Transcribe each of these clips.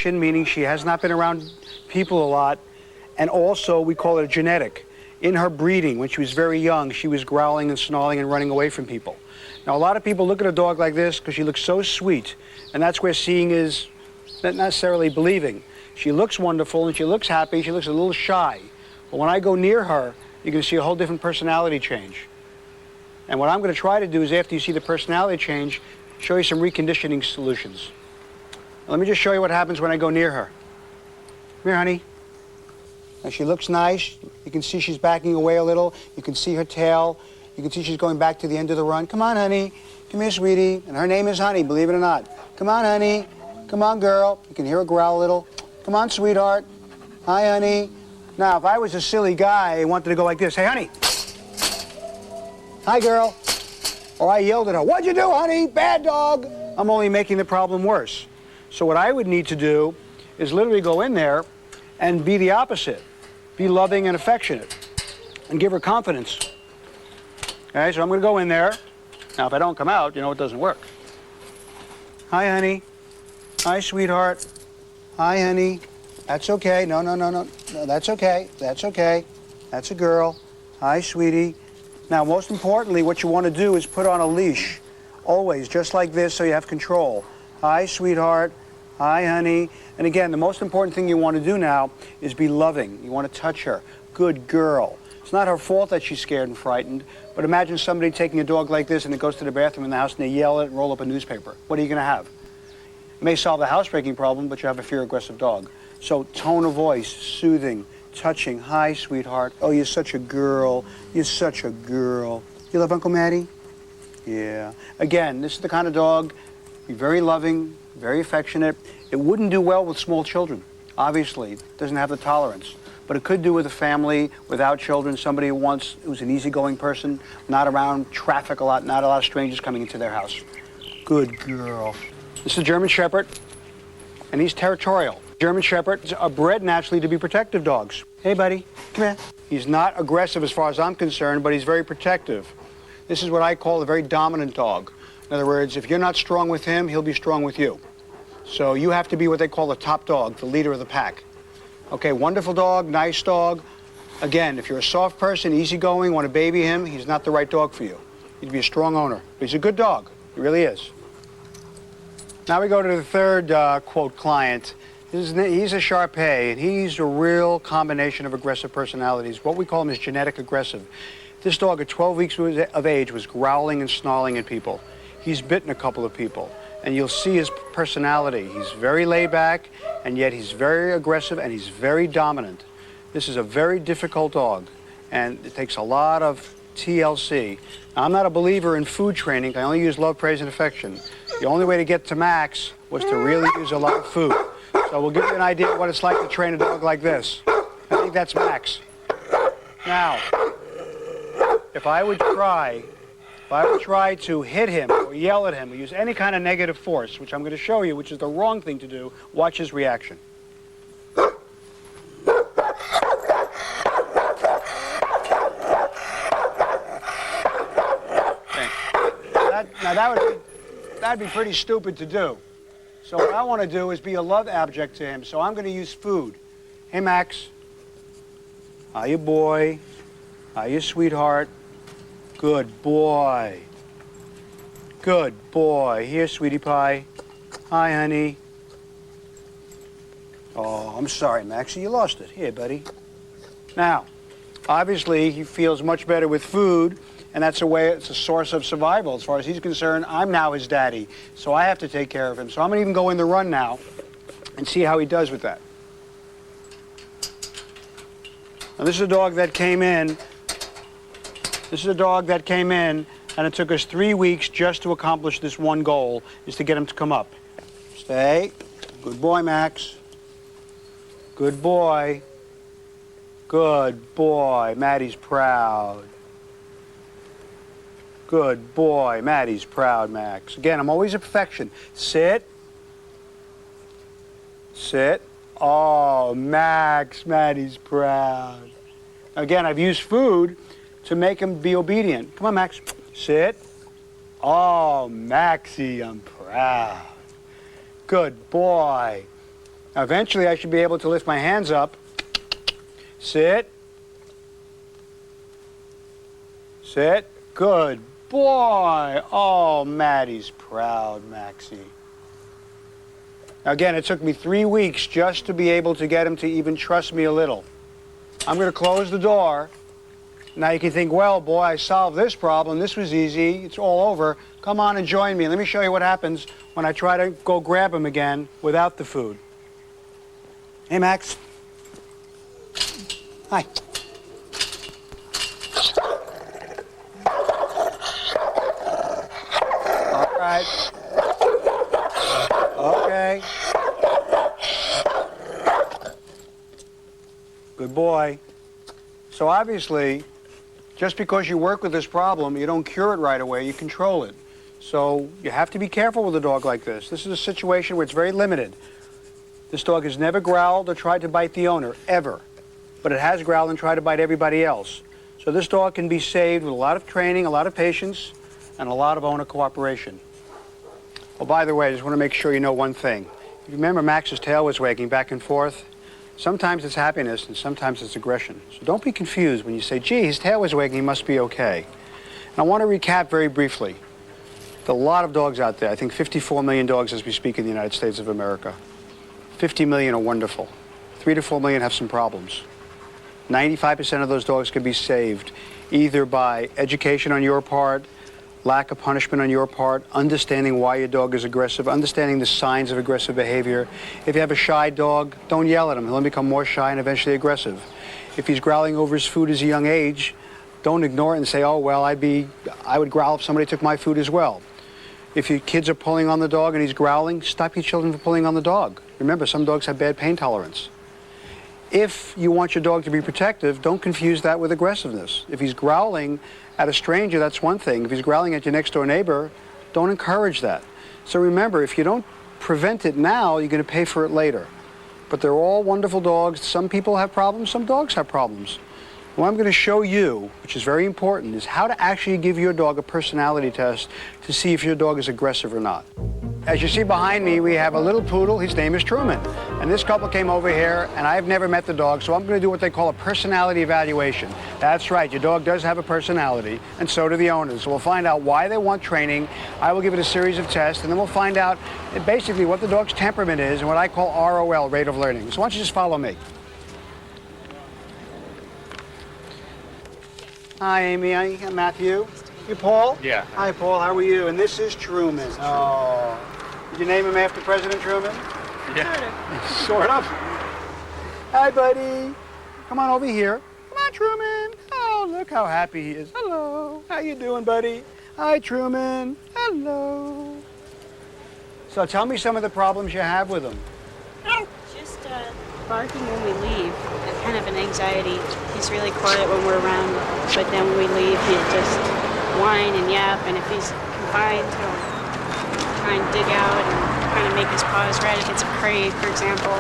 Meaning she has not been around people a lot, and also we call it a genetic. In her breeding, when she was very young, she was growling and snarling and running away from people. Now, a lot of people look at a dog like this because she looks so sweet, and that's where seeing is not necessarily believing. She looks wonderful and she looks happy, she looks a little shy. But when I go near her, you're going to see a whole different personality change. And what I'm going to try to do is, after you see the personality change, show you some reconditioning solutions. Let me just show you what happens when I go near her. Come here, honey. Now, she looks nice. You can see she's backing away a little. You can see her tail. You can see she's going back to the end of the run. Come on, honey. Come here, sweetie. And her name is Honey, believe it or not. Come on, honey. Come on, girl. You can hear her growl a little. Come on, sweetheart. Hi, honey. Now, if I was a silly guy and wanted to go like this, hey, honey. Hi, girl. Or I yelled at her, what'd you do, honey? Bad dog. I'm only making the problem worse. So what I would need to do is literally go in there and be the opposite. Be loving and affectionate and give her confidence. Okay, so I'm going to go in there. Now, if I don't come out, you know it doesn't work. Hi, honey. Hi, sweetheart. Hi, honey. That's okay. No, that's okay. That's okay. That's a girl. Hi, sweetie. Now, most importantly, what you want to do is put on a leash. Always, just like this, so you have control. Hi, sweetheart. Hi, honey. And again, the most important thing you want to do now is be loving. You want to touch her. Good girl. It's not her fault that she's scared and frightened, but imagine somebody taking a dog like this and it goes to the bathroom in the house and they yell at it and roll up a newspaper. What are you going to have? It may solve the housebreaking problem, but you have a fear-aggressive dog. So tone of voice, soothing, touching. Hi, sweetheart. Oh, you're such a girl. You're such a girl. You love Uncle Matty? Yeah. Again, this is the kind of dog, be very loving, very affectionate. It wouldn't do well with small children. Obviously, it doesn't have the tolerance. But it could do with a family without children, somebody who's an easygoing person, not around traffic a lot, not a lot of strangers coming into their house. Good girl. This is a German Shepherd, and he's territorial. German Shepherds are bred naturally to be protective dogs. Hey, buddy, come here. He's not aggressive as far as I'm concerned, but he's very protective. This is what I call a very dominant dog. In other words, if you're not strong with him, he'll be strong with you. So you have to be what they call the top dog, the leader of the pack. Okay, wonderful dog, nice dog. Again, if you're a soft person, easygoing, want to baby him, he's not the right dog for you. You'd be a strong owner. But he's a good dog. He really is. Now we go to the third, quote, client. He's a Shar-Pei, and he's a real combination of aggressive personalities. What we call him is genetic aggressive. This dog at 12 weeks of age was growling and snarling at people. He's bitten a couple of people, and you'll see his personality. He's very laid back, and yet he's very aggressive, and he's very dominant. This is a very difficult dog, and it takes a lot of TLC. Now, I'm not a believer in food training. I only use love, praise, and affection. The only way to get to Max was to really use a lot of food. So we'll give you an idea of what it's like to train a dog like this. I think that's Max. Now, if I would try to hit him or yell at him or use any kind of negative force, which I'm going to show you, which is the wrong thing to do, watch his reaction. Now that'd be pretty stupid to do. So what I want to do is be a love object to him. So I'm going to use food. Hey, Max. Hiya, boy. Hiya, sweetheart. Good boy. Good boy. Here, sweetie pie. Hi, honey. Oh, I'm sorry, Maxie. You lost it. Here, buddy. Now, obviously, he feels much better with food, and that's a way, it's a source of survival. As far as he's concerned, I'm now his daddy, so I have to take care of him. So I'm going to even go in the run now and see how he does with that. Now, this is a dog that came in. This is a dog that came in, and it took us 3 weeks just to accomplish this one goal, is to get him to come up. Stay. Good boy, Max. Good boy. Good boy. Maddie's proud. Good boy. Maddie's proud, Max. Again, I'm always a perfection. Sit. Sit. Oh, Max. Maddie's proud. Again, I've used food to make him be obedient. Come on, Max. Sit. Oh, Maxie, I'm proud. Good boy. Now, eventually, I should be able to lift my hands up. Sit. Sit. Good boy. Oh, Maddie's proud, Maxie. Now, again, it took me 3 weeks just to be able to get him to even trust me a little. I'm going to close the door. Now you can think, well, boy, I solved this problem. This was easy. It's all over. Come on and join me. Let me show you what happens when I try to go grab him again without the food. Hey, Max. Hi. All right. Okay. Good boy. So obviously, just because you work with this problem, you don't cure it right away, you control it. So you have to be careful with a dog like this. This is a situation where it's very limited. This dog has never growled or tried to bite the owner, ever. But it has growled and tried to bite everybody else. So this dog can be saved with a lot of training, a lot of patience, and a lot of owner cooperation. Oh, by the way, I just want to make sure you know one thing. If you remember Max's tail was wagging back and forth. Sometimes it's happiness and sometimes it's aggression. So don't be confused when you say, gee, his tail was wagging, he must be okay. And I want to recap very briefly. There are a lot of dogs out there. I think 54 million dogs as we speak in the United States of America. 50 million are wonderful. 3 to 4 million have some problems. 95% of those dogs can be saved either by education on your part, lack of punishment on your part, understanding why your dog is aggressive, understanding the signs of aggressive behavior. If you have a shy dog, don't yell at him. He'll become more shy and eventually aggressive. If he's growling over his food at a young age, don't ignore it and say, oh, well, I would growl if somebody took my food as well. If your kids are pulling on the dog and he's growling, stop your children from pulling on the dog. Remember, some dogs have bad pain tolerance. If you want your dog to be protective, don't confuse that with aggressiveness. If he's growling at a stranger, that's one thing. If he's growling at your next door neighbor, don't encourage that. So remember, if you don't prevent it now, you're going to pay for it later. But they're all wonderful dogs. Some people have problems, some dogs have problems. What I'm going to show you, which is very important, is how to actually give your dog a personality test to see if your dog is aggressive or not. As you see behind me, we have a little poodle. His name is Truman. And this couple came over here, and I've never met the dog, so I'm going to do what they call a personality evaluation. That's right, your dog does have a personality, and so do the owners. So we'll find out why they want training. I will give it a series of tests, and then we'll find out basically what the dog's temperament is and what I call ROL, rate of learning. So why don't you just follow me. Hi, Amy. I'm Matthew. You Paul? Yeah. Hi, Paul. How are you? And this is Truman. Oh. Did you name him after President Truman? Yeah. Sort of. Hi, buddy. Come on over here. Come on, Truman. Oh, look how happy he is. Hello. How you doing, buddy? Hi, Truman. Hello. So tell me some of the problems you have with him. Just barking when we leave. Kind of an anxiety. He's really quiet when we're around, but then when we leave, he just whine and yap. And if he's confined, he'll try and dig out and kind of make his paws red if it's a prey, for example.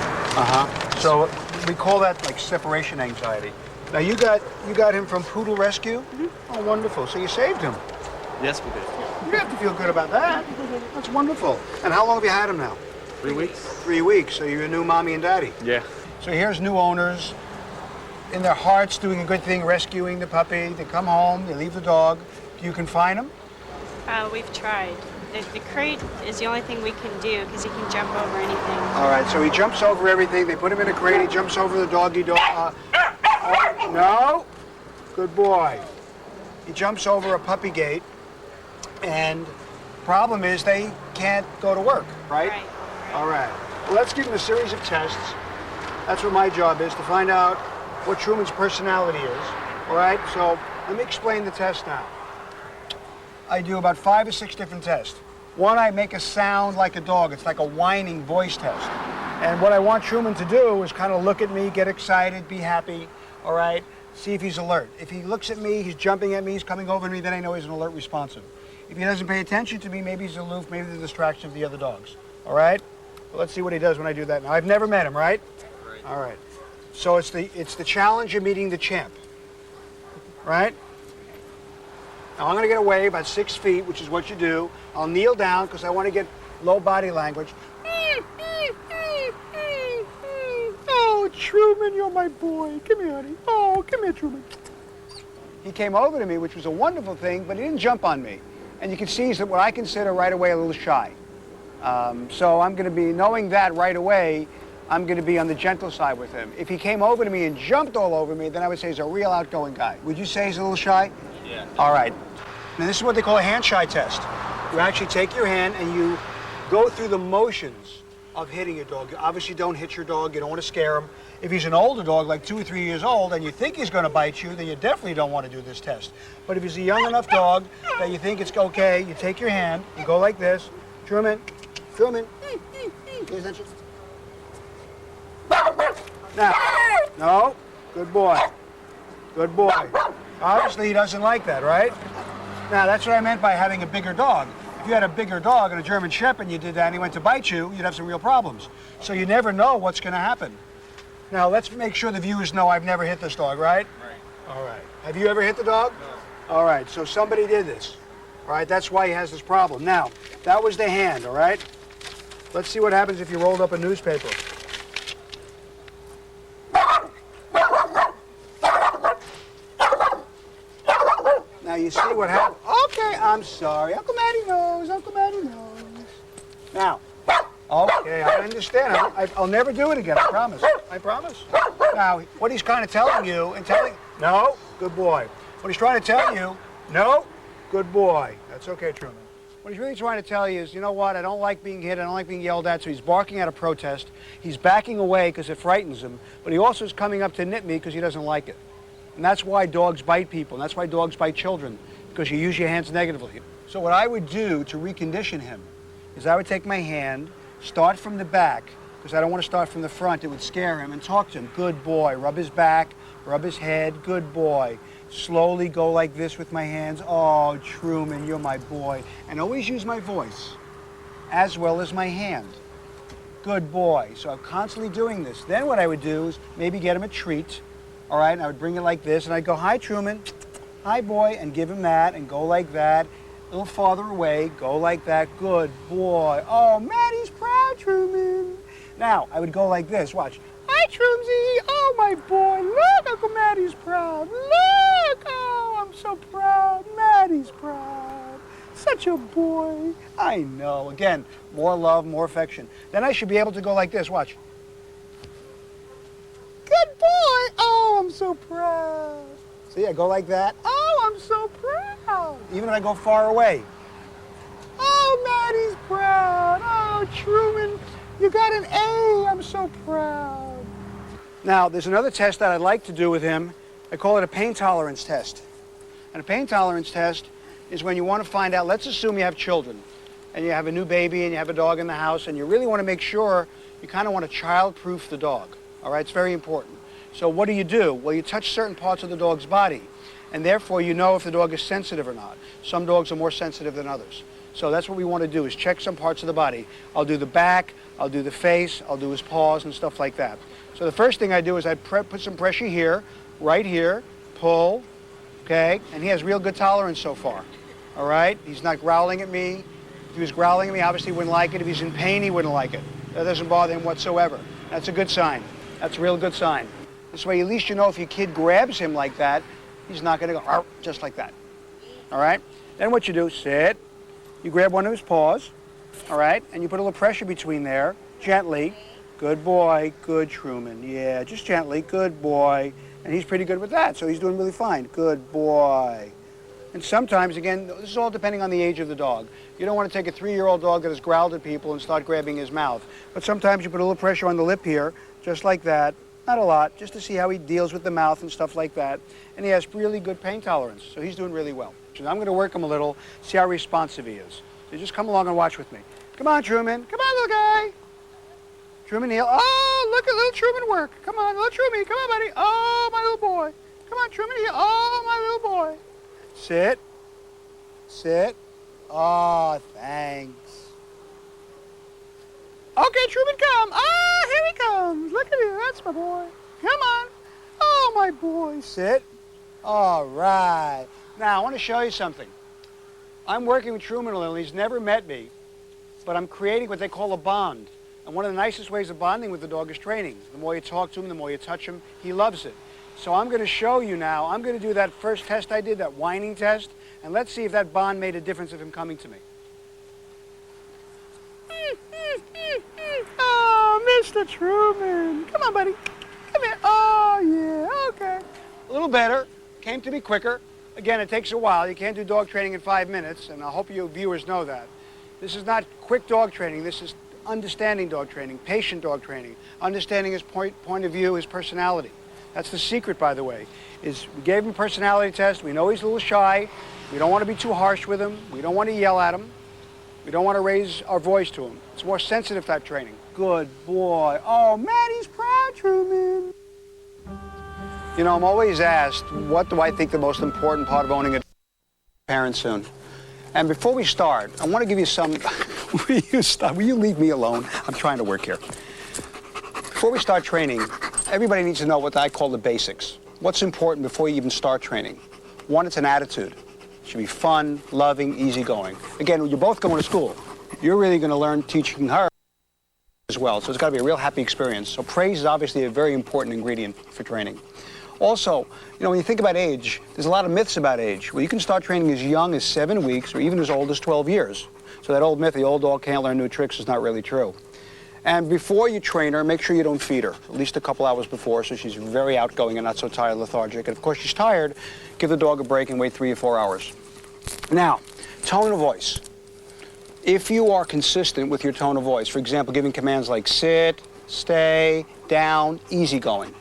So we call that like separation anxiety. Now you got him from Poodle Rescue? Mm-hmm. Oh, wonderful. So you saved him. Yes, we did. You have to feel good about that. That's wonderful. And how long have you had him now? 3 weeks. 3 weeks. So you're a new mommy and daddy. Yeah. So here's new owners in their hearts doing a good thing, rescuing the puppy. They come home, they leave the dog. Do you confine him? We've tried. The crate is the only thing we can do because he can jump over anything. All right, so he jumps over everything. They put him in a crate. He jumps over the doggy dog. No. Good boy. He jumps over a puppy gate. And problem is they can't go to work, right? Right. All right. Well, let's give him a series of tests. That's what my job is, to find out what Truman's personality is. All right? So let me explain the test now. I do about 5 or 6 different tests. One, I make a sound like a dog. It's like a whining voice test. And what I want Truman to do is kind of look at me, get excited, be happy, all right? See if he's alert. If he looks at me, he's jumping at me, he's coming over to me, then I know he's an alert, responsive. If he doesn't pay attention to me, maybe he's aloof, maybe the distraction of the other dogs, all right? Well, let's see what he does when I do that. Now, I've never met him, right? Right. All right. So it's the challenge of meeting the champ, right? Now, I'm going to get away about 6 feet, which is what you do. I'll kneel down because I want to get low body language. Truman, you're my boy. Come here, honey. Oh, come here, Truman. He came over to me, which was a wonderful thing, but he didn't jump on me. And you can see he's what I consider right away a little shy. So I'm going to be, knowing that right away, I'm going to be on the gentle side with him. If he came over to me and jumped all over me, then I would say he's a real outgoing guy. Would you say he's a little shy? Yeah. All right. Now this is what they call a hand shy test. You actually take your hand and you go through the motions of hitting your dog. You obviously don't hit your dog. You don't want to scare him. If he's an older dog, like 2 or 3 years old, and you think he's going to bite you, then you definitely don't want to do this test. But if he's a young enough dog that you think it's okay, you take your hand, you go like this. Truman, Truman, pay attention. Now, no, good boy, good boy. Obviously he doesn't like that, right? Now that's what I meant by having a bigger dog. If you had a bigger dog and a German Shepherd and you did that and he went to bite you, you'd have some real problems. So you never know what's going to happen. Now let's make sure the viewers know I've never hit this dog, right? Right. All right. Have you ever hit the dog? No. All right, so somebody did this. All right, that's why he has this problem. Now, that was the hand, all right? Let's see what happens if you rolled up a newspaper. Now you see what happened. Okay, I'm sorry. Uncle Matty knows. Uncle Matty knows. Now, okay, I understand. I'll never do it again. I promise. I promise. Now, what he's kind of telling you and telling, no, good boy. What he's trying to tell you, no, good boy. That's okay, Truman. What he's really trying to tell you is, you know what? I don't like being hit. I don't like being yelled at. So he's barking at a protest. He's backing away because it frightens him. But he also is coming up to nip me because he doesn't like it. And that's why dogs bite people, and that's why dogs bite children, because you use your hands negatively. So what I would do to recondition him is I would take my hand, start from the back, because I don't want to start from the front. It would scare him, and talk to him. Good boy. Rub his back, rub his head. Good boy. Slowly go like this with my hands. Oh, Truman, you're my boy. And always use my voice as well as my hand. Good boy. So I'm constantly doing this. Then what I would do is maybe get him a treat. All right, and I would bring it like this, and I'd go, hi, Truman, hi, boy, and give him that, and go like that, a little farther away, go like that, good boy. Oh, Maddie's proud, Truman. Now, I would go like this, watch. Hi, Troomsy, oh, my boy, look, Uncle Maddie's proud, look, oh, I'm so proud, Maddie's proud. Such a boy. I know, again, more love, more affection. Then I should be able to go like this, watch. Good boy! Oh, I'm so proud. See, I go like that. Oh, I'm so proud. Even if I go far away. Oh, Maddie's proud. Oh, Truman, you got an A. I'm so proud. Now, there's another test that I'd like to do with him. I call it a pain tolerance test. And a pain tolerance test is when you want to find out, let's assume you have children, and you have a new baby, and you have a dog in the house, and you really want to make sure, you kind of want to child-proof the dog. All right, it's very important. So what do? Well, you touch certain parts of the dog's body, and therefore you know if the dog is sensitive or not. Some dogs are more sensitive than others. So that's what we want to do, is check some parts of the body. I'll do the back, I'll do the face, I'll do his paws and stuff like that. So the first thing I do is I put some pressure here, right here, pull, okay? And he has real good tolerance so far, all right? He's not growling at me. If he was growling at me, obviously he wouldn't like it. If he's in pain, he wouldn't like it. That doesn't bother him whatsoever. That's a good sign. That's a real good sign. This way, at least you know if your kid grabs him like that, he's not going to go, "Arr," just like that. All right? Then what you do, sit. You grab one of his paws, all right? And you put a little pressure between there, gently. Good boy, good Truman. Yeah, just gently, good boy. And he's pretty good with that, so he's doing really fine. Good boy. And sometimes, again, this is all depending on the age of the dog. You don't want to take a 3-year-old dog that has growled at people and start grabbing his mouth. But sometimes you put a little pressure on the lip here, just like that. Not a lot, just to see how he deals with the mouth and stuff like that. And he has really good pain tolerance, so he's doing really well. So I'm going to work him a little, see how responsive he is. So just come along and watch with me. Come on, Truman. Come on, little guy. Truman, heel. Oh, look at little Truman work. Come on, little Truman. Come on, buddy. Oh, my little boy. Come on, Truman, heel. Oh, my little boy. Sit. Sit. Oh, thanks. Okay, Truman, come. Ah, here he comes. Look at him. That's my boy. Come on. Oh, my boy. Sit. All right. Now, I want to show you something. I'm working with Truman a little. He's never met me, but I'm creating what they call a bond. And one of the nicest ways of bonding with the dog is training. The more you talk to him, the more you touch him, he loves it. So I'm going to show you now. I'm going to do that first test I did, that whining test, and let's see if that bond made a difference of him coming to me. Oh, Mr. Truman. Come on, buddy. Come here. Oh, yeah, okay. A little better. Came to me quicker. Again, it takes a while. You can't do dog training in 5 minutes, and I hope you viewers know that. This is not quick dog training. This is understanding dog training, patient dog training, understanding his point of view, his personality. That's the secret, by the way, is we gave him a personality test. We know he's a little shy. We don't want to be too harsh with him. We don't want to yell at him. We don't want to raise our voice to him. It's more sensitive type training. Good boy. Oh, Maddie's proud, Truman. You know, I'm always asked, what do I think the most important part of owning a parent soon? And before we start, I want to give you some... Will you leave me alone? I'm trying to work here. Before we start training, everybody needs to know what I call the basics. What's important before you even start training? One, it's an attitude. It should be fun, loving, easygoing. Again, you're both going to school. You're really going to learn teaching her as well, so it's got to be a real happy experience. So praise is obviously a very important ingredient for training. Also, you know, when you think about age, there's a lot of myths about age. Well, you can start training as young as 7 weeks or even as old as 12 years. So that old myth, the old dog can't learn new tricks, is not really true. And before you train her, make sure you don't feed her, at least a couple hours before, so she's very outgoing and not so tired, lethargic. And of course, she's tired, give the dog a break and wait 3 or 4 hours. Now, tone of voice. If you are consistent with your tone of voice, for example, giving commands like sit, stay, down, easygoing.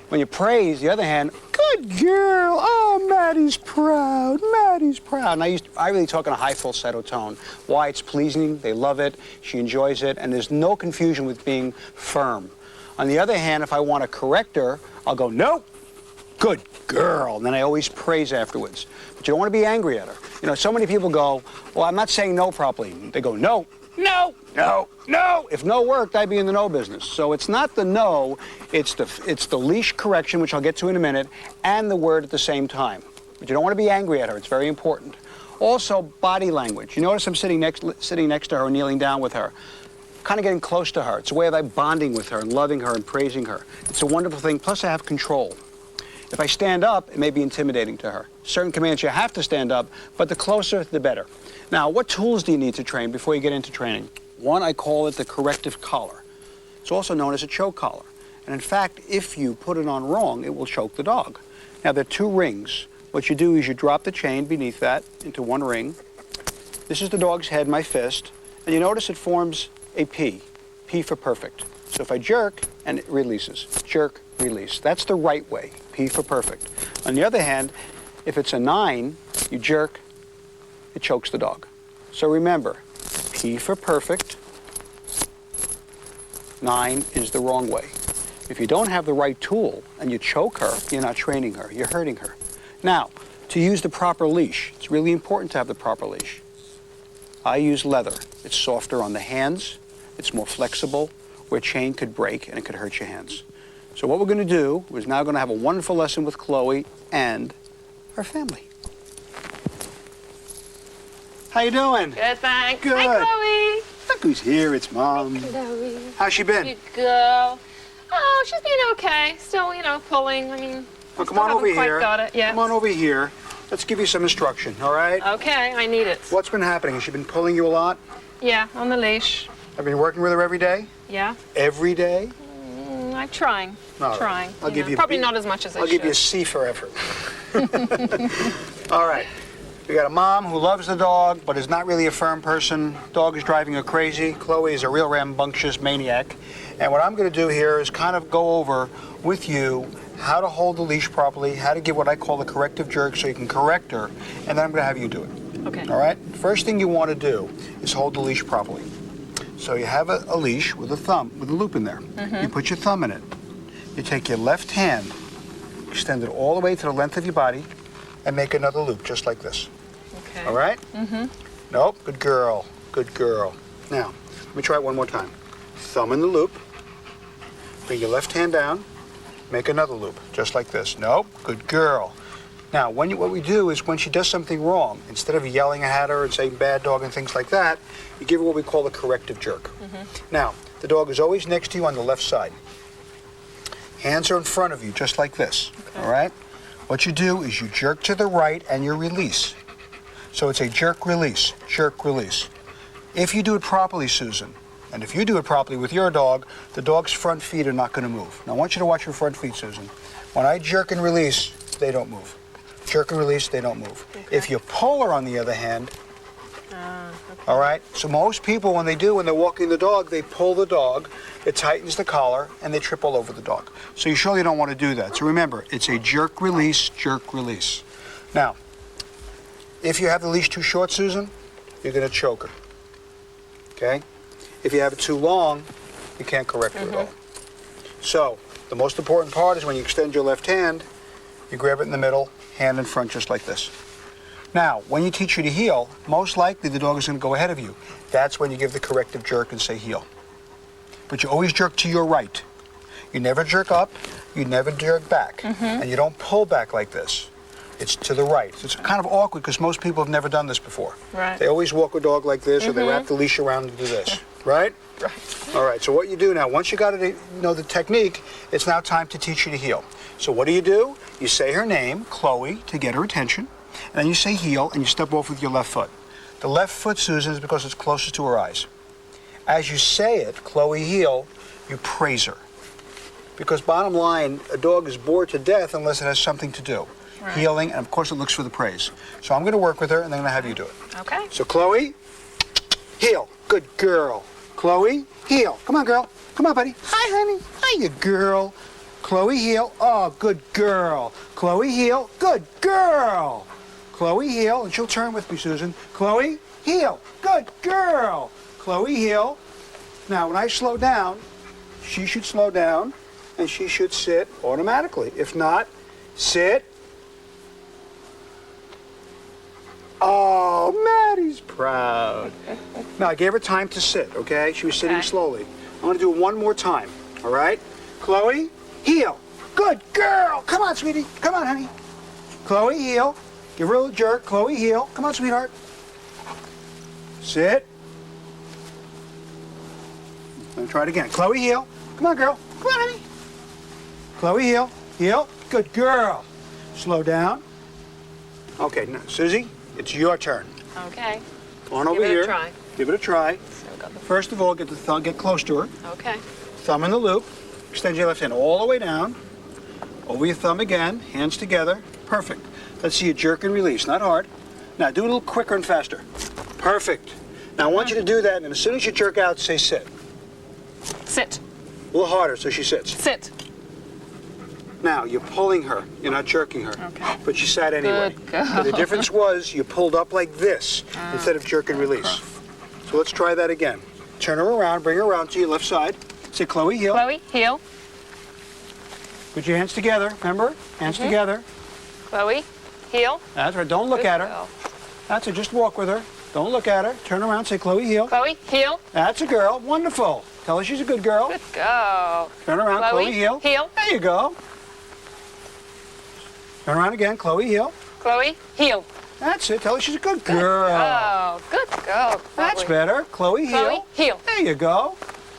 When you praise, the other hand, good girl, oh, Maddie's proud, Maddie's proud. And I really talk in a high falsetto tone. Why? It's pleasing, they love it, she enjoys it, and there's no confusion with being firm. On the other hand, if I want to correct her, I'll go, no, good girl, and then I always praise afterwards. But you don't want to be angry at her. You know, so many people go, well, I'm not saying no properly. They go, no, no, no, no. If no worked, I'd be in the no business. So it's not the no, it's the leash correction, which I'll get to in a minute, and the word at the same time. But you don't want to be angry at her. It's very important. Also, body language. You notice I'm sitting next to her, kneeling down with her, kind of getting close to her. It's a way of like bonding with her and loving her and praising her. It's a wonderful thing. Plus, I have control. If I stand up, it may be intimidating to her. Certain commands you have to stand up, but the closer, the better. Now, what tools do you need to train before you get into training? One, I call it the corrective collar. It's also known as a choke collar. And in fact, if you put it on wrong, it will choke the dog. Now, there are 2 rings. What you do is you drop the chain beneath that into 1 ring. This is the dog's head, my fist. And you notice it forms a P. P for perfect. So if I jerk, and it releases. Jerk, release. That's the right way. P for perfect. On the other hand, if it's a 9, you jerk, it chokes the dog. So remember, P for perfect, 9 is the wrong way. If you don't have the right tool and you choke her, you're not training her, you're hurting her. Now, to use the proper leash, it's really important to have the proper leash. I use leather. It's softer on the hands, it's more flexible, where chain could break and it could hurt your hands. So what we're going to do is now going to have a wonderful lesson with Chloe and her family. How you doing? Good, thanks. Good. Hi, Chloe. Look who's here, it's Mom. Hi, Chloe. How's she been? Good girl. Oh, she's been okay. Still, you know, pulling. I mean, Well, come on over haven't quite here. got it yet. Come on over here. Let's give you some instruction, all right? Okay, I need it. What's been happening? Has she been pulling you a lot? Yeah, on the leash. Have you been working with her every day? Yeah. Every day? I'm trying. All right. Trying. I'll give you probably not as much as I I'll should. give you a C for effort. All right. We got a mom who loves the dog, but is not really a firm person. Dog is driving her crazy. Chloe is a real rambunctious maniac. And what I'm going to do here is kind of go over with you how to hold the leash properly, how to give what I call the corrective jerk so you can correct her, and then I'm going to have you do it. Okay. All right? First thing you want to do is hold the leash properly. So you have a leash with a thumb, with a loop in there. You put your thumb in it. You take your left hand, extend it all the way to the length of your body, and make another loop, just like this. Okay. All right? Nope, good girl, good girl. Now, let me try it one more time. Thumb in the loop, bring your left hand down, make another loop, just like this. Nope, good girl. Now, what we do is when she does something wrong, instead of yelling at her and saying bad dog and things like that, you give her what we call a corrective jerk. Now, The dog is always next to you on the left side. Hands are in front of you, just like this, all right? What you do is you jerk to the right and you release. So it's a jerk, release, jerk, release. If you do it properly, Susan, and if you do it properly with your dog, the dog's front feet are not going to move. Now, I want you to watch your front feet, Susan. When I jerk and release, they don't move. Jerk and release, they don't move. Okay. If you pull her, on the other hand, all right? So most people, when they're walking the dog, they pull the dog, it tightens the collar, and they trip all over the dog. So you surely don't want to do that. So remember, it's a jerk, release, jerk, release. Now, if you have the leash too short, Susan, you're going to choke her, okay? If you have it too long, you can't correct her at all. So the most important part is when you extend your left hand, you grab it in the middle, hand in front, just like this. Now, when you teach her to heel, most likely the dog is going to go ahead of you. That's when you give the corrective jerk and say heel. But you always jerk to your right. You never jerk up, you never jerk back, and you don't pull back like this. It's to the right. It's kind of awkward because most people have never done this before. Right. They always walk a dog like this, or they wrap the leash around and do this, right? Right. All right, so what you do now, once you got to know the technique, it's now time to teach you to heel. So what do? You say her name, Chloe, to get her attention, and then you say heel, and you step off with your left foot. The left foot, Susan, is because it's closest to her eyes. As you say it, Chloe, heel, you praise her. Because bottom line, a dog is bored to death unless it has something to do. Right. Healing, and of course it looks for the praise. So I'm going to work with her, and then I'm going to have you do it. Okay. So Chloe, heel, good girl. Chloe, heel. Come on, girl. Come on, buddy. Hi, honey. Hiya, girl. Chloe, heel. Oh, good girl. Chloe, heel. Good girl. Chloe, heel. And she'll turn with me, Susan. Chloe, heel. Good girl. Chloe, heel. Now, when I slow down, she should slow down, and she should sit automatically. If not, sit. Oh, Maddie's proud. Now, I gave her time to sit, okay? She was sitting slowly. I'm going to do it one more time, all right? Chloe, heel. Good girl. Come on, sweetie. Come on, honey. Chloe, heel. Give her a little jerk. Chloe, heel. Come on, sweetheart. Sit. I'm going to try it again. Chloe, heel. Come on, girl. Come on, honey. Chloe, heel. Heel. Good girl. Slow down. Okay, now, Susie, it's your turn. Okay. Come on over Give it a here. try. Give it a try. So we got the... First of all, get the thumb, get close to her. Okay. Thumb in the loop. Extend your left hand all the way down. Over your thumb again. Hands together. Perfect. Let's see you jerk and release. Not hard. Now do it a little quicker and faster. Perfect. Now I want you to do that, and as soon as you jerk out, say sit. Sit. A little harder so she sits. Sit. Now you're pulling her. You're not jerking her. Okay. But she sat anyway. Good girl. So the difference was you pulled up like this instead of jerk and release. So let's try that again. Turn her around. Bring her around to your left side. Say Chloe, heel. Chloe, heel. Put your hands together. Remember? Hands together. Chloe, heel. That's right. Don't look Good at her. girl. That's it. Just walk with her. Don't look at her. Turn around. Say Chloe, heel. Chloe, heel. That's a girl. Wonderful. Tell her she's a good girl. Good girl. Turn around. Chloe, heel. Heel. There you go. Turn around again. Chloe, heel. Chloe, heel. That's it. Tell her she's a good girl. Oh, good girl, Chloe. That's better. Chloe, heel. Chloe, heel. There you go.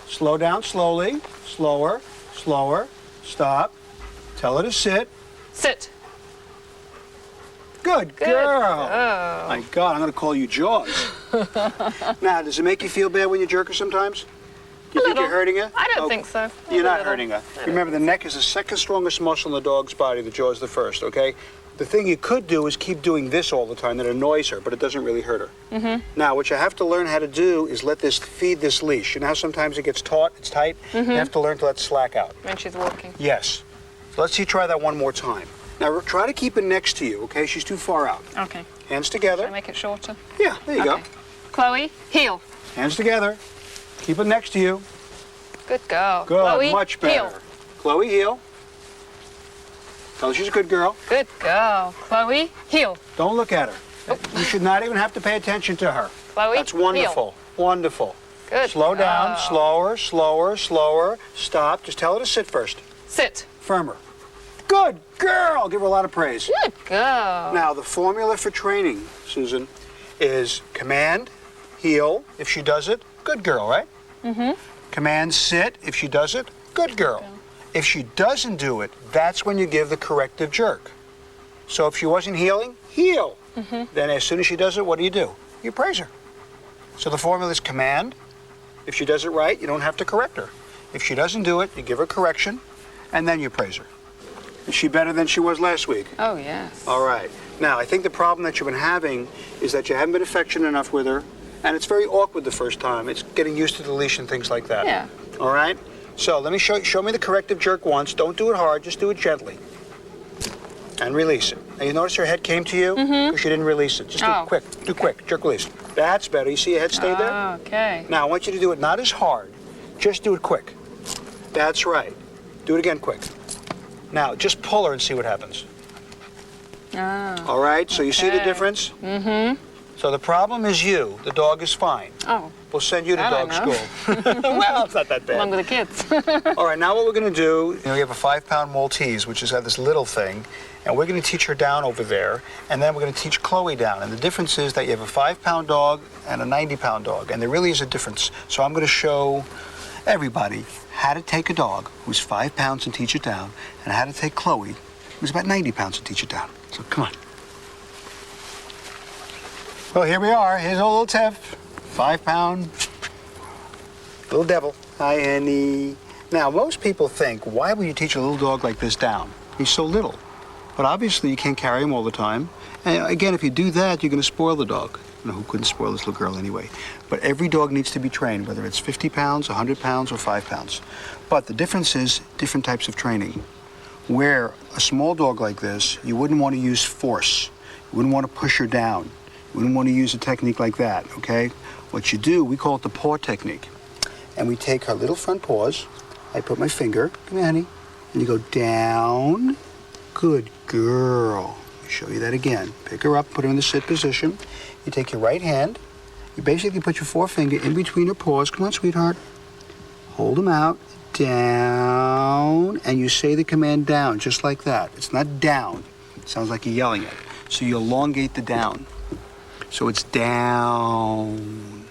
Slow down slowly. Slower. Slower. Stop. Tell her to sit. Sit. Good Good girl. girl. My God, I'm going to call you Jaws. Now, does it make you feel bad when you jerk her sometimes? Do you think you're little. hurting her? I don't Okay. think so. You're A not little. hurting her. Remember, the neck is the second strongest muscle in the dog's body. The jaw is the first, okay? The thing you could do is keep doing this all the time. That annoys her, but it doesn't really hurt her. Now, what you have to learn how to do is let this feed this leash. You know how sometimes it gets taut, it's tight? You have to learn to let it slack out. When she's walking. Yes. So let's see, try that one more time. Now, try to keep it next to you, okay? She's too far out. Okay. Hands Should I together. make it shorter? Yeah, there you go. Okay. Chloe, heel. Hands together. Keep it next to you. Good girl. Good, Chloe, much better. heel. Chloe, heel. Tell her she's a good girl. Good girl. Chloe, heel. Don't look at her. You should not even have to pay attention to her. Chloe, That's wonderful. Wonderful. heel. Good Slow down. girl. Slower, slower, slower. Stop. Just tell her to sit first. Sit. Firmer. Good girl. Give her a lot of praise. Good girl. Now, the formula for training, Susan, is command, heel. If she does it, good girl, right? Command sit. If she does it, good girl. If she doesn't do it, that's when you give the corrective jerk. So if she wasn't heeling, heel. Then as soon as she does it, what do? You praise her. So the formula is command. If she does it right, you don't have to correct her. If she doesn't do it, you give her correction, and then you praise her. Is she better than she was last week? Oh, yes. All right. Now, I think the problem that you've been having is that you haven't been affectionate enough with her, and it's very awkward the first time. It's getting used to the leash and things like that. Yeah. All right? So let me show me the corrective jerk once. Don't do it hard. Just do it gently. And release it. Now, you notice her head came to you? Because you didn't release it. Just do it quick. Do quick. Jerk release. That's better. You see your head stay there? Okay. Now, I want you to do it not as hard. Just do it quick. That's right. Do it again quick. Now, just pull her and see what happens. All right? So you see the difference? So the problem is you. The dog is fine. Oh. We'll send you to I dog don't know. school. Well, it's not that bad. Along with the kids. All right, now what we're going to do, we have a 5-pound Maltese, which has got this little thing, and we're going to teach her down over there, and then we're going to teach Chloe down. And the difference is that you have a 5-pound dog and a 90-pound dog, and there really is a difference. So I'm going to show everybody how to take a dog who's 5 pounds and teach it down, and how to take Chloe, who's about 90 pounds, and teach it down. So come on. Well, here we are. Here's a little Tiff, 5-pound little devil. Hi, Annie. Now, most people think, why would you teach a little dog like this down? He's so little. But obviously, you can't carry him all the time. And again, if you do that, you're going to spoil the dog. You know, who couldn't spoil this little girl anyway? But every dog needs to be trained, whether it's 50 pounds, 100 pounds, or 5 pounds. But the difference is different types of training. Where a small dog like this, you wouldn't want to use force. You wouldn't want to push her down. You wouldn't want to use a technique like that, okay? What you do, we call it the paw technique. And we take her little front paws. I put my finger, come here, honey. And you go down. Good girl. Let me show you that again. Pick her up, put her in the sit position. You take your right hand. You basically put your forefinger in between her paws. Come on, sweetheart. Hold them out. Down. And you say the command down, just like that. It's not down. It sounds like you're yelling it. So you elongate the down. So it's down.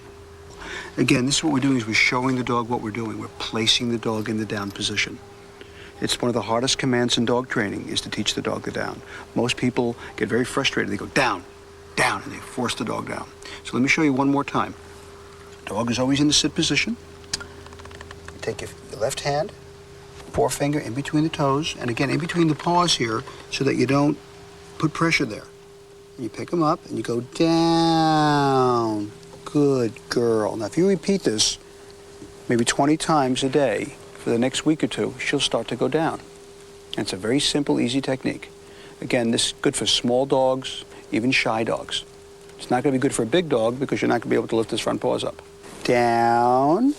Again, this is what we're doing, is we're showing the dog what we're doing. We're placing the dog in the down position. It's one of the hardest commands in dog training, is to teach the dog the down. Most people get very frustrated. They go down, down, and they force the dog down. So let me show you one more time. Dog is always in the sit position. Take your left hand, forefinger in between the toes, and again, in between the paws here, so that you don't put pressure there. And you pick them up and you go down. Good girl. Now, if you repeat this maybe 20 times a day for the next week or two, she'll start to go down. And it's a very simple, easy technique. Again, this is good for small dogs, even shy dogs. It's not going to be good for a big dog because you're not going to be able to lift his front paws up. Down.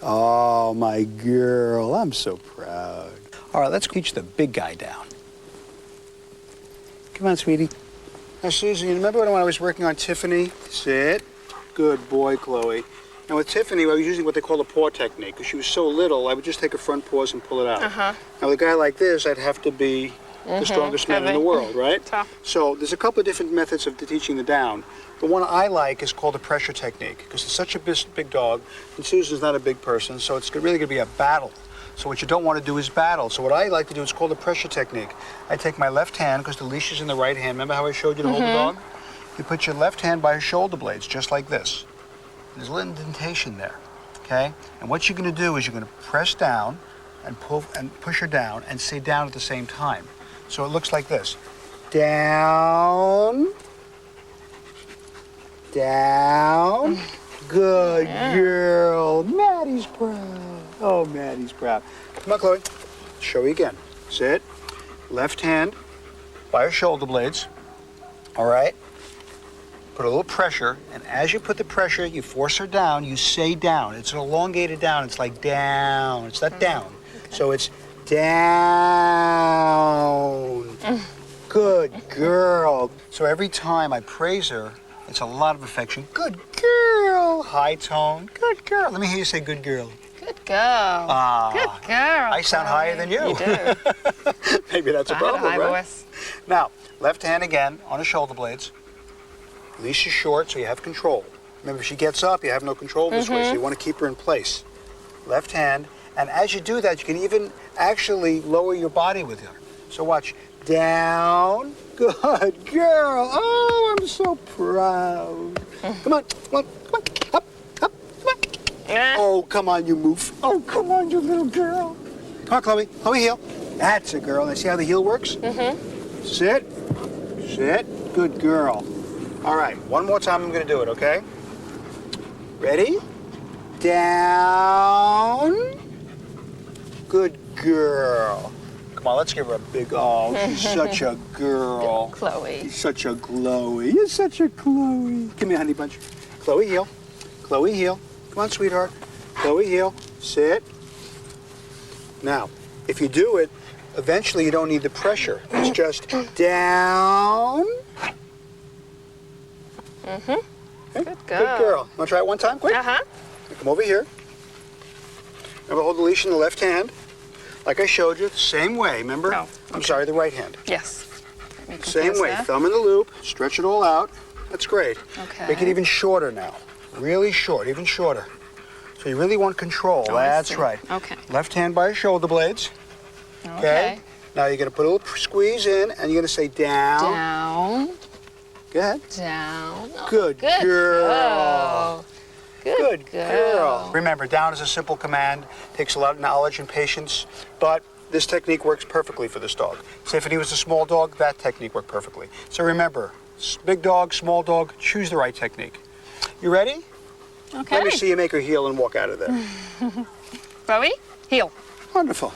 Oh, my girl. I'm so proud. All right, let's teach the big guy down. Come on, sweetie. Now, Susan, you remember when I was working on Tiffany? Sit. Good boy, Chloe. And with Tiffany, I was using what they call the paw technique. Because she was so little, I would just take her front paws and pull it out. Now, with a guy like this, I'd have to be the strongest man in the world, right? Tough. So there's a couple of different methods of teaching the down. The one I like is called the pressure technique. Because it's such a big dog, and Susan's not a big person, so it's really going to be a battle. So what you don't want to do is battle. So what I like to do is called the pressure technique. I take my left hand, because the leash is in the right hand. Remember how I showed you to hold the dog? You put your left hand by her shoulder blades, just like this. There's a little indentation there, okay? And what you're going to do is you're going to press down and pull and push her down and say down at the same time. So it looks like this. Down. Down. Good girl. Maddie's proud. Oh, Maddie's proud. Come on, Chloe. Show you again. Sit. Left hand by her shoulder blades. All right. Put a little pressure, and as you put the pressure, you force her down, you say down. It's an elongated down. It's like down. It's not down. Okay. So it's down. Good girl. So every time I praise her, it's a lot of affection. Good girl. High tone. Good girl. Let me hear you say good girl. Good girl. Good girl. I sound higher than you. You do. Maybe that's a problem, high right? Voice. Now, left hand again on the shoulder blades. Leash is short, so you have control. Remember, if she gets up, you have no control this way, so you want to keep her in place. Left hand, and as you do that, you can even actually lower your body with her. So watch, down, good girl. Oh, I'm so proud. Come on, up, come on. Oh, come on, you move. Oh, come on, you little girl. Come on, Chloe, heel. That's a girl. Now see how the heel works? Sit, good girl. All right, one more time I'm gonna do it, okay? Ready? Down. Good girl. Come on, let's give her a big, oh, she's such a girl. Chloe. She's such a Chloe. You're such a Chloe. Give me a honey bunch. Chloe, heel. Chloe, heel. Come on, sweetheart. Chloe, heel. Sit. Now, if you do it, eventually you don't need the pressure. It's just down. Okay. Good Good girl. Want to try it one time, quick? Come over here. Remember, hold the leash in the left hand. Like I showed you, same way, remember? No. I'm sorry, the right hand. Yes. Same way, thumb in the loop, stretch it all out. That's great. Okay. Make it even shorter now. Really short, even shorter. So you really want control. Oh, I That's see. right. Okay. Left hand by your shoulder blades. Okay. Now you're going to put a little squeeze in, and you're going to say down. Down. Go ahead. Down. Oh, Good girl. Good girl. Remember, down is a simple command. Takes a lot of knowledge and patience, but this technique works perfectly for this dog. Say if he was a small dog, that technique worked perfectly. So remember, big dog, small dog, choose the right technique. You ready? Okay. Let me see you make her heel and walk out of there. Chloe, heel. Wonderful.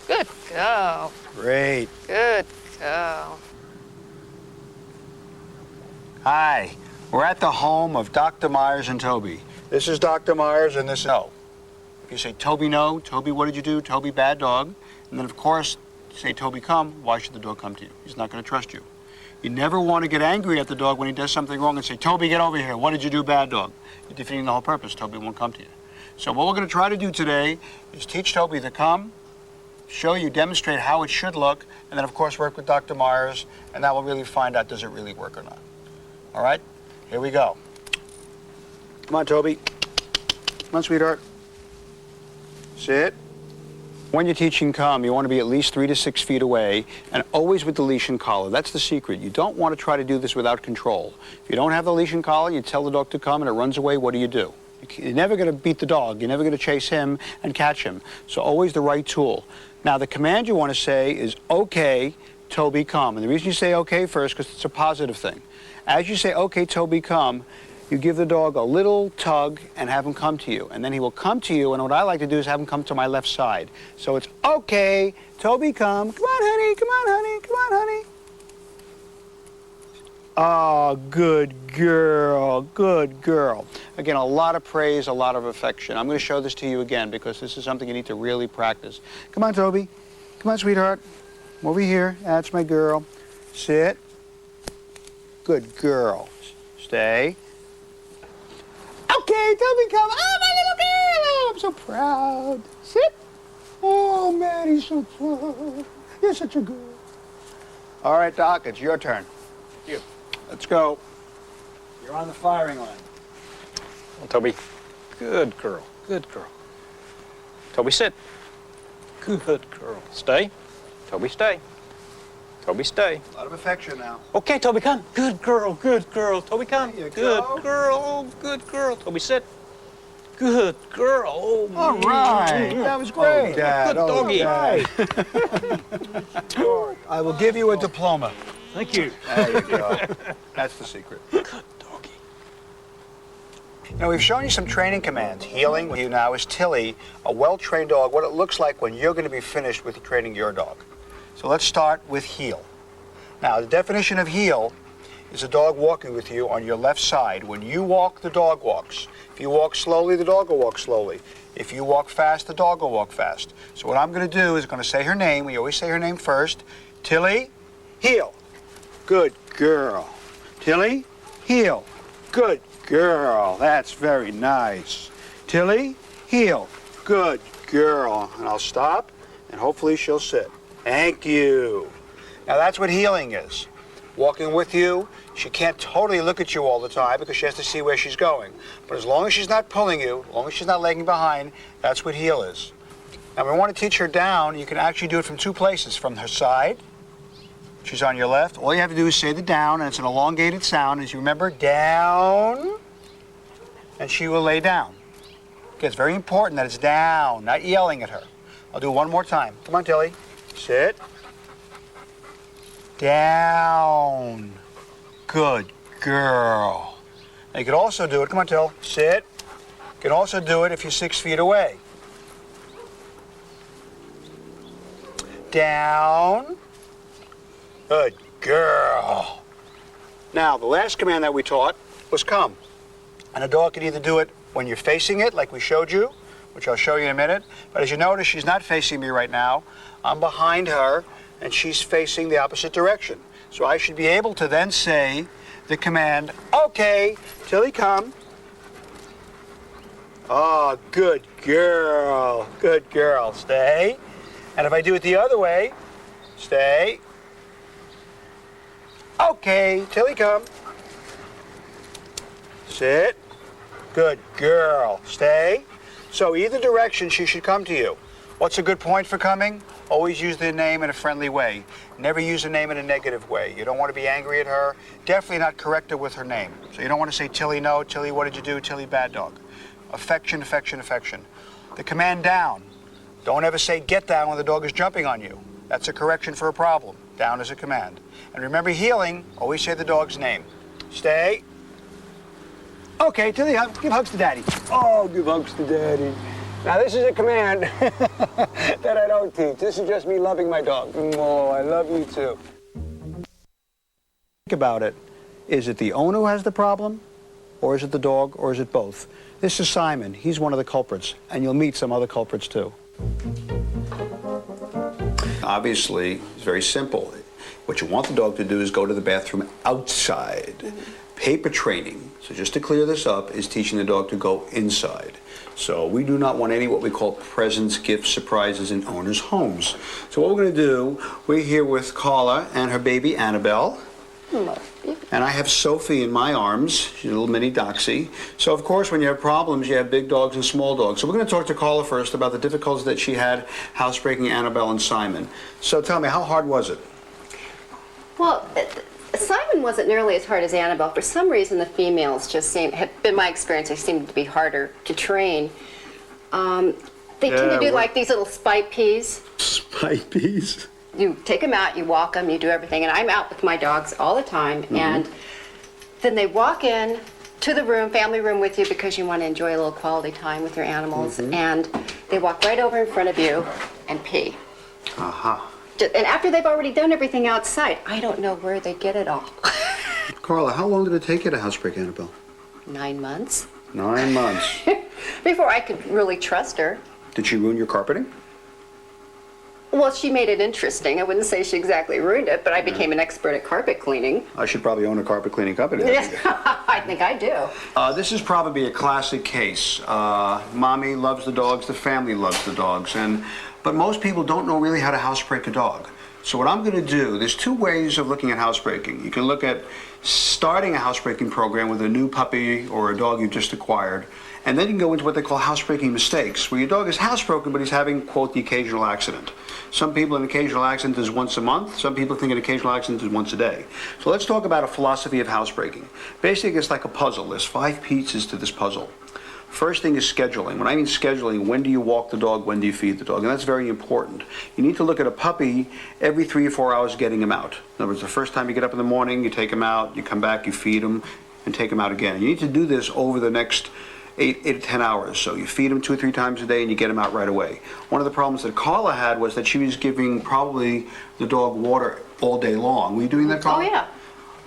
Good girl. Great. Good girl. Hi, we're at the home of Dr. Myers and Toby. This is Dr. Myers and this is No. If you say, Toby, no, Toby, what did you do? Toby, bad dog. And then, of course, say, Toby, come. Why should the dog come to you? He's not going to trust you. You never want to get angry at the dog when he does something wrong and say, Toby, get over here. What did you do, bad dog? You're defeating the whole purpose. Toby won't come to you. So what we're going to try to do today is teach Toby to come, show you, demonstrate how it should look, and then, of course, work with Dr. Myers, and that will really find out, does it really work or not. All right? Here we go. Come on, Toby. Come on, sweetheart. Sit. When you're teaching come, you want to be at least 3 to 6 feet away, and always with the leash and collar. That's the secret. You don't want to try to do this without control. If you don't have the leash and collar, you tell the dog to come and it runs away, what do? You're never going to beat the dog. You're never going to chase him and catch him. So always the right tool. Now, the command you want to say is, okay, Toby, come. And the reason you say okay first, because it's a positive thing. As you say, okay, Toby, come, you give the dog a little tug and have him come to you. And then he will come to you, and what I like to do is have him come to my left side. So it's, okay, Toby, come. Come on, honey, come on, honey, come on, honey. Oh, good girl, good girl. Again, a lot of praise, a lot of affection. I'm going to show this to you again because this is something you need to really practice. Come on, Toby. Come on, sweetheart. Over here. That's my girl. Sit. Good girl. Stay. Okay, Toby, come. Oh, my little girl. Oh, I'm so proud. Sit. Oh, man, he's so proud. You're such a girl. All right, Doc, it's your turn. You. Let's go. You're on the firing line. Well, Toby. Good girl. Good girl. Toby, sit. Good girl. Stay. Toby, stay. Toby, stay. A lot of affection now. Okay, Toby, come. Good girl. Good girl. Toby, come. There you Good go. girl. Oh, good girl. Toby, sit. Good girl. Oh, All right. That was great. Oh, Dad. Good doggy. I will give you a diploma. Thank you. There you go. That's the secret. Good doggy. Now, we've shown you some training commands. Healing with you now is Tilly, a well-trained dog, what it looks like when you're going to be finished with training your dog. So let's start with heel. Now, the definition of heel is a dog walking with you on your left side. When you walk, the dog walks. If you walk slowly, the dog will walk slowly. If you walk fast, the dog will walk fast. So what I'm going to do is going to say her name. We always say her name first. Tilly, heel. Good girl. Tilly, heel. Good girl. That's very nice. Tilly, heel. Good girl. And I'll stop, and hopefully she'll sit. Thank you. Now that's what healing is. walking with you. She can't totally look at you all the time because she has to see where she's going. But as long as she's not pulling you, as long as she's not lagging behind, that's what heel is. Now, we want to teach her down. You can actually do it from two places. From her side, she's on your left. All you have to do is say the down, and it's an elongated sound. As you remember, down, and she will lay down. Okay, it's very important that it's down, not yelling at her. I'll do it one more time. Come on, Tilly. Sit. Down. Good girl. Now you could also do it. Come on, Till. Sit. You can also do it if you're 6 feet away. Down. Good girl. Now, the last command that we taught was come. And a dog can either do it when you're facing it, like we showed you, which I'll show you in a minute. But as you notice, she's not facing me right now. I'm behind her, and she's facing the opposite direction. So I should be able to then say the command, okay, Tilly, come. Oh, good girl. Good girl. Stay. And if I do it the other way, stay. Okay, Tilly, come. Sit. Good girl. Stay. So either direction, she should come to you. What's a good point for coming? Always use the name in a friendly way. Never use a name in a negative way. You don't want to be angry at her. Definitely not correct her with her name. So you don't want to say, Tilly, no. Tilly, what did you do? Tilly, bad dog. Affection, affection, affection. The command down. Don't ever say get down when the dog is jumping on you. That's a correction for a problem. Down is a command. And remember, healing, always say the dog's name. Stay. Okay, Tilly, give hugs to Daddy. Oh, give hugs to Daddy. Now, this is a command that I don't teach. This is just me loving my dog. Oh, I love you too. Think about it. Is it the owner who has the problem? Or is it the dog? Or is it both? This is Simon. He's one of the culprits. And you'll meet some other culprits too. Obviously, it's very simple. What you want the dog to do is go to the bathroom outside. Paper training, so just to clear this up, is teaching the dog to go inside. So we do not want any what we call presents, gifts, surprises in owners' homes. So what we're going to do, we're here with Carla and her baby Annabelle. And I have Sophie in my arms. She's a little mini Doxy. So of course, when you have problems, you have big dogs and small dogs. So we're going to talk to Carla first about the difficulties that she had housebreaking Annabelle and Simon. So tell me, how hard was it? Well, Simon wasn't nearly as hard as Annabelle. For some reason, the females just have been my experience, they seem to be harder to train. They tend to do like these little spike peas. Spike peas? You take them out, you walk them, you do everything. And I'm out with my dogs all the time. And then they walk in to the room, family room with you because you want to enjoy a little quality time with your animals. And they walk right over in front of you and pee. And after they've already done everything outside, I don't know where they get it all. Carla, how long did it take you to housebreak Annabelle? 9 months. 9 months. Before I could really trust her. Did she ruin your carpeting? Well, she made it interesting. I wouldn't say she exactly ruined it, but I became an expert at carpet cleaning. I should probably own a carpet cleaning company. Yes, I think I do. This is probably a classic case. Mommy loves the dogs, the family loves the dogs, but most people don't know really how to housebreak a dog. So what I'm going to do, there's two ways of looking at housebreaking. You can look at starting a housebreaking program with a new puppy or a dog you've just acquired, and then you can go into what they call housebreaking mistakes, where your dog is housebroken, but he's having, quote, the occasional accident. Some people, an occasional accident is once a month. Some people think an occasional accident is once a day. So let's talk about a philosophy of housebreaking. Basically, it's like a puzzle. There's 5 pieces to this puzzle. First thing is scheduling. When I mean scheduling, when do you walk the dog, when do you feed the dog? And that's very important. You need to look at a puppy every 3 or 4 hours getting him out. In other words, the first time you get up in the morning, you take him out, you come back, you feed him, and take him out again. You need to do this over the next 8 to 10 hours. So you feed him 2 or 3 times a day and you get him out right away. One of the problems that Carla had was that she was giving probably the dog water all day long. Were you doing that, Carla? Oh, yeah.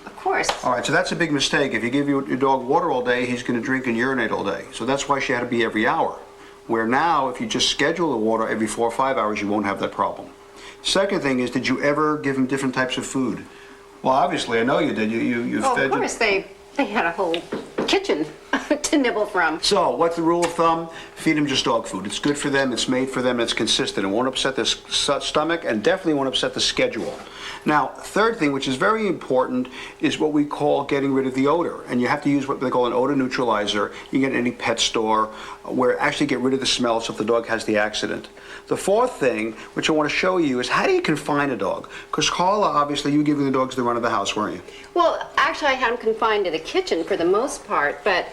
Of course. All right, so that's a big mistake. If you give your dog water all day, he's going to drink and urinate all day. So that's why she had to be every hour. Where now, if you just schedule the water every 4 or 5 hours, you won't have that problem. Second thing is, did you ever give him different types of food? Well, obviously, I know you did. You Oh, fed of course. They had a whole kitchen. to nibble from. So, what's the rule of thumb? Feed them just dog food. It's good for them, it's made for them, it's consistent. It won't upset their stomach and definitely won't upset the schedule. Now, third thing, which is very important, is what we call getting rid of the odor. And you have to use what they call an odor neutralizer. You can get in any pet store where actually get rid of the smell so if the dog has the accident. The fourth thing, which I want to show you, is how do you confine a dog? Because Carla, obviously, you were giving the dogs the run of the house, weren't you? Well, actually, I had them confined to the kitchen for the most part, but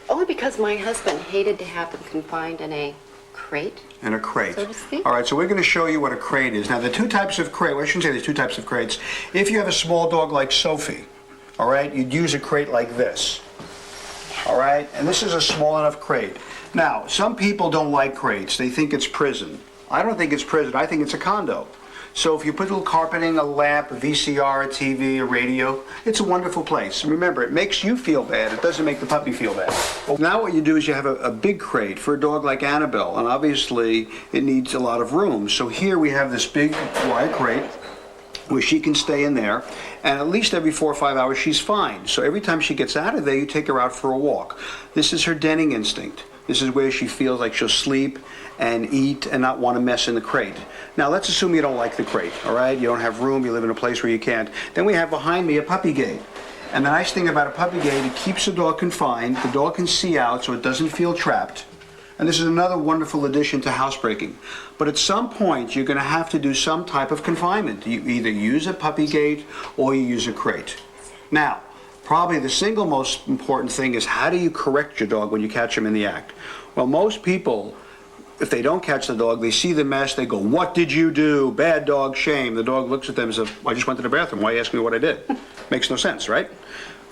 only because my husband hated to have them confined in a crate. In a crate. So to speak. All right, so we're going to show you what a crate is. Now, the two types of crate, well, I shouldn't say there's two types of crates. If you have a small dog like Sophie, all right, you'd use a crate like this. All right, and this is a small enough crate. Now, some people don't like crates. They think it's prison. I don't think it's prison. I think it's a condo. So if you put a little carpeting, a lamp, a VCR, a TV, a radio, it's a wonderful place. And remember, it makes you feel bad. It doesn't make the puppy feel bad. Well, now what you do is you have a big crate for a dog like Annabelle, and obviously it needs a lot of room. So here we have this big wide crate where she can stay in there, and at least every 4 or 5 hours she's fine. So every time she gets out of there, you take her out for a walk. This is her denning instinct. This is where she feels like she'll sleep and eat and not want to mess in the crate. Now let's assume you don't like the crate, all right? You don't have room, you live in a place where you can't. Then we have behind me a puppy gate. And the nice thing about a puppy gate, it keeps the dog confined, the dog can see out so it doesn't feel trapped. And this is another wonderful addition to housebreaking. But at some point, you're going to have to do some type of confinement. You either use a puppy gate or you use a crate. Now, probably the single most important thing is how do you correct your dog when you catch him in the act? Well, most people, if they don't catch the dog, they see the mess, they go, "What did you do? Bad dog, shame." The dog looks at them and says, "I just went to the bathroom. Why are you asking me what I did?" Makes no sense, right?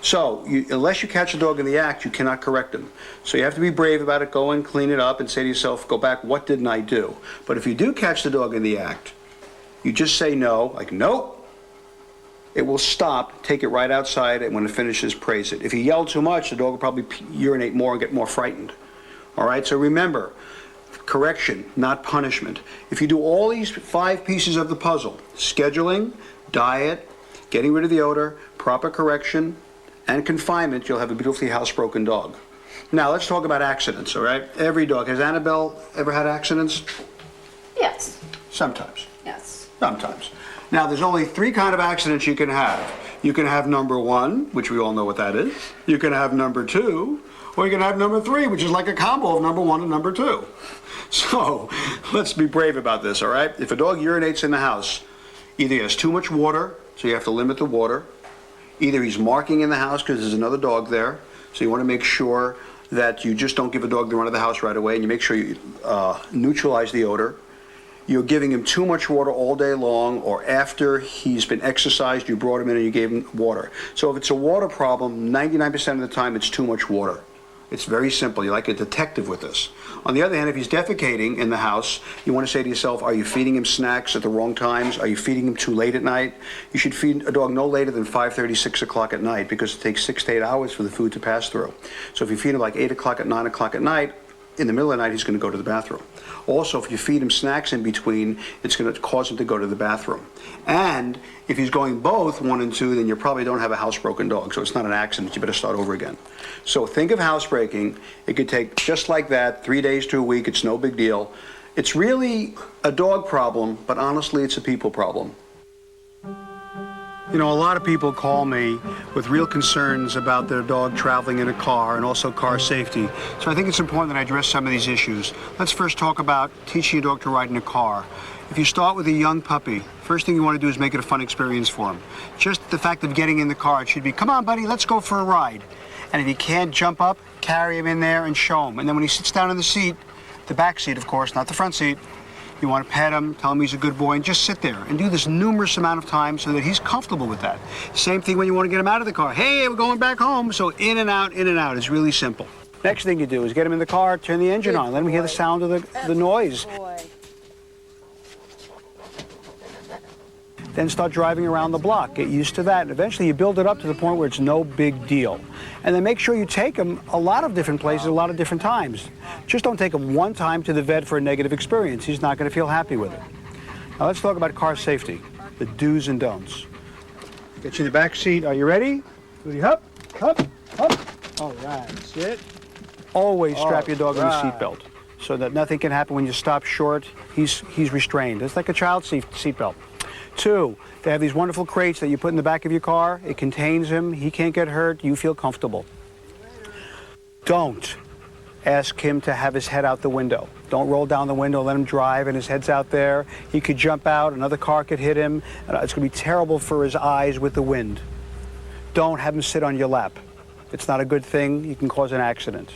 So, unless you catch a dog in the act, you cannot correct him. So you have to be brave about it, go and clean it up and say to yourself, go back, what didn't I do? But if you do catch the dog in the act, you just say no, like, nope. It will stop, take it right outside, and when it finishes, praise it. If you yell too much, the dog will probably urinate more and get more frightened. All right, so remember, correction, not punishment. If you do all these 5 pieces of the puzzle, scheduling, diet, getting rid of the odor, proper correction, and confinement, you'll have a beautifully housebroken dog. Now, let's talk about accidents, all right? Every dog. Has Annabelle ever had accidents? Yes. Sometimes. Yes. Sometimes. Now, there's only 3 kind of accidents you can have. You can have number 1, which we all know what that is. You can have number 2, or you can have number 3, which is like a combo of number 1 and number 2. So, let's be brave about this, all right? If a dog urinates in the house, either he has too much water, so you have to limit the water, either he's marking in the house because there's another dog there, so you want to make sure that you just don't give a dog the run of the house right away, and you make sure you neutralize the odor. You're giving him too much water all day long, or after he's been exercised, you brought him in and you gave him water. So if it's a water problem, 99% of the time it's too much water. It's very simple. You're like a detective with this. On the other hand, if he's defecating in the house, you want to say to yourself, are you feeding him snacks at the wrong times? Are you feeding him too late at night? You should feed a dog no later than 5:30, 6 o'clock at night, because it takes 6 to 8 hours for the food to pass through. So if you feed him like 8 o'clock at 9 o'clock at night, in the middle of the night, he's going to go to the bathroom. Also, if you feed him snacks in between, it's going to cause him to go to the bathroom. And if he's going both 1 and 2, then you probably don't have a housebroken dog, so it's not an accident. You better start over again. So think of housebreaking. It could take just like that, 3 days to a week. It's no big deal. It's really a dog problem, but honestly, it's a people problem. You know, a lot of people call me with real concerns about their dog traveling in a car and also car safety. So I think it's important that I address some of these issues. Let's first talk about teaching your dog to ride in a car. If you start with a young puppy, first thing you want to do is make it a fun experience for him. Just the fact of getting in the car, it should be, come on, buddy, let's go for a ride. And if he can't jump up, carry him in there and show him. And then when he sits down in the seat, the back seat, of course, not the front seat, you want to pet him, tell him he's a good boy, and just sit there and do this numerous amount of times so that he's comfortable with that. Same thing when you want to get him out of the car. Hey, we're going back home. So in and out, in and out. It's really simple. Next thing you do is get him in the car, turn the engine on, let him hear the sound of the noise. Then start driving around the block. Get used to that. And eventually you build it up to the point where it's no big deal. And then make sure you take him a lot of different places, a lot of different times. Just don't take him one time to the vet for a negative experience. He's not going to feel happy with it. Now let's talk about car safety, the do's and don'ts. Get you in the back seat. Are you ready? Ready? Up, up, up. All right, sit. Always strap your dog in a right. seatbelt so that nothing can happen when you stop short. He's restrained. It's like a child seatbelt. 2, they have these wonderful crates that you put in the back of your car. It contains him. He can't get hurt. You feel comfortable. Don't ask him to have his head out the window. Don't roll down the window, let him drive, and his head's out there. He could jump out, another car could hit him. It's going to be terrible for his eyes with the wind. Don't have him sit on your lap. It's not a good thing. You can cause an accident.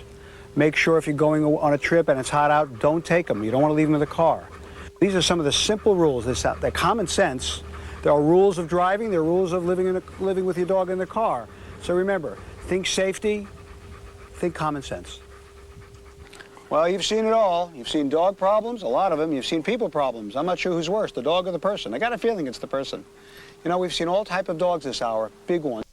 Make sure if you're going on a trip and it's hot out, don't take him. You don't want to leave him in the car. These are some of the simple rules. They're common sense. There are rules of driving. There are rules of living with your dog in the car. So remember, think safety, think common sense. Well, you've seen it all. You've seen dog problems, a lot of them. You've seen people problems. I'm not sure who's worse, the dog or the person. I got a feeling it's the person. You know, we've seen all type of dogs this hour, big ones.